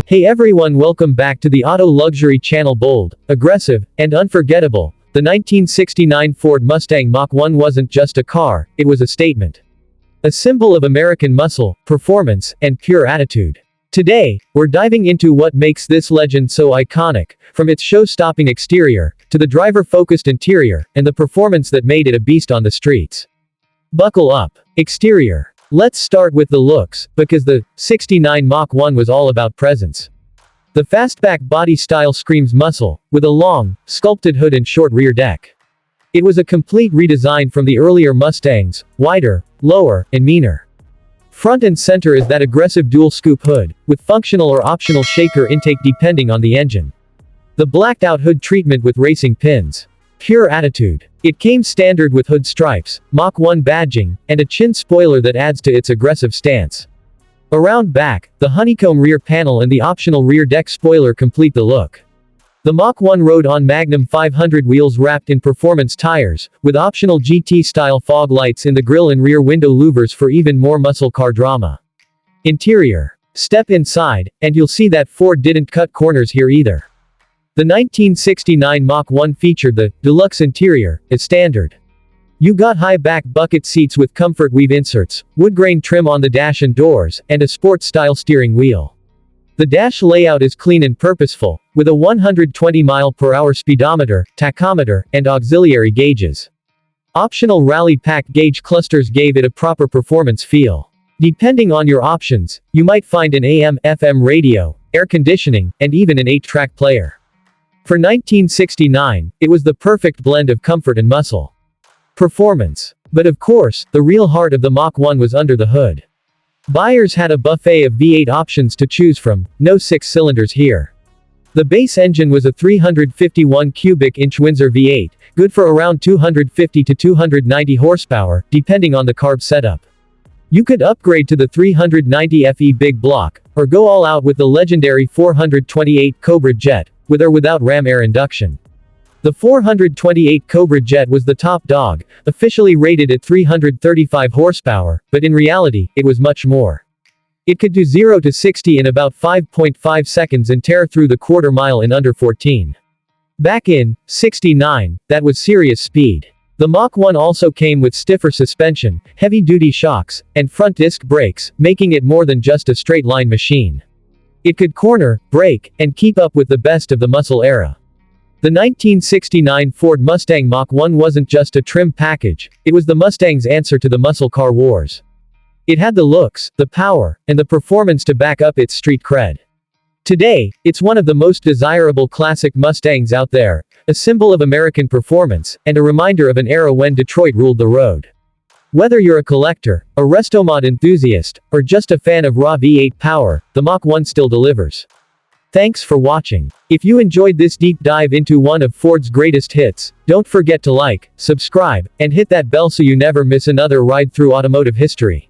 Hey everyone, welcome back to the Auto Luxury Channel. Bold, aggressive, and unforgettable, the 1969 Ford Mustang Mach 1 wasn't just a car, it was a statement. A symbol of American muscle, performance, and pure attitude. Today, we're diving into what makes this legend so iconic, from its show-stopping exterior, to the driver-focused interior, and the performance that made it a beast on the streets. Buckle up. Exterior. Let's start with the looks, because the 69 Mach 1 was all about presence. The fastback body style screams muscle, with a long, sculpted hood and short rear deck. It was a complete redesign from the earlier Mustangs, wider, lower, and meaner. Front and center is that aggressive dual-scoop hood, with functional or optional shaker intake depending on the engine. The blacked-out hood treatment with racing pins. Pure attitude. It came standard with hood stripes, Mach 1 badging, and a chin spoiler that adds to its aggressive stance. Around back, the honeycomb rear panel and the optional rear deck spoiler complete the look. The Mach 1 rode on Magnum 500 wheels wrapped in performance tires, with optional GT-style fog lights in the grille and rear window louvers for even more muscle car drama. Interior. Step inside, and you'll see that Ford didn't cut corners here either. The 1969 Mach 1 featured the deluxe interior, as standard. You got high-back bucket seats with comfort weave inserts, wood grain trim on the dash and doors, and a sports-style steering wheel. The dash layout is clean and purposeful, with a 120 mph speedometer, tachometer, and auxiliary gauges. Optional rally pack gauge clusters gave it a proper performance feel. Depending on your options, you might find an AM/FM radio, air conditioning, and even an 8-track player. For 1969, it was the perfect blend of comfort and muscle. Performance. But of course, the real heart of the Mach 1 was under the hood. Buyers had a buffet of V8 options to choose from, no 6 cylinders here. The base engine was a 351 cubic inch Windsor V8, good for around 250 to 290 horsepower, depending on the carb setup. You could upgrade to the 390 FE big block, or go all out with the legendary 428 Cobra jet, with or without ram air induction. The 428 Cobra jet was the top dog, officially rated at 335 horsepower, but in reality, it was much more. It could do 0 to 60 in about 5.5 seconds and tear through the quarter mile in under 14. Back in '69, that was serious speed. The Mach 1 also came with stiffer suspension, heavy-duty shocks, and front disc brakes, making it more than just a straight-line machine. It could corner, brake, and keep up with the best of the muscle era. The 1969 Ford Mustang Mach 1 wasn't just a trim package, it was the Mustang's answer to the muscle car wars. It had the looks, the power, and the performance to back up its street cred. Today, it's one of the most desirable classic Mustangs out there, a symbol of American performance, and a reminder of an era when Detroit ruled the road. Whether you're a collector, a restomod enthusiast, or just a fan of raw V8 power, the Mach 1 still delivers. Thanks for watching. If you enjoyed this deep dive into one of Ford's greatest hits, don't forget to like, subscribe, and hit that bell so you never miss another ride through automotive history.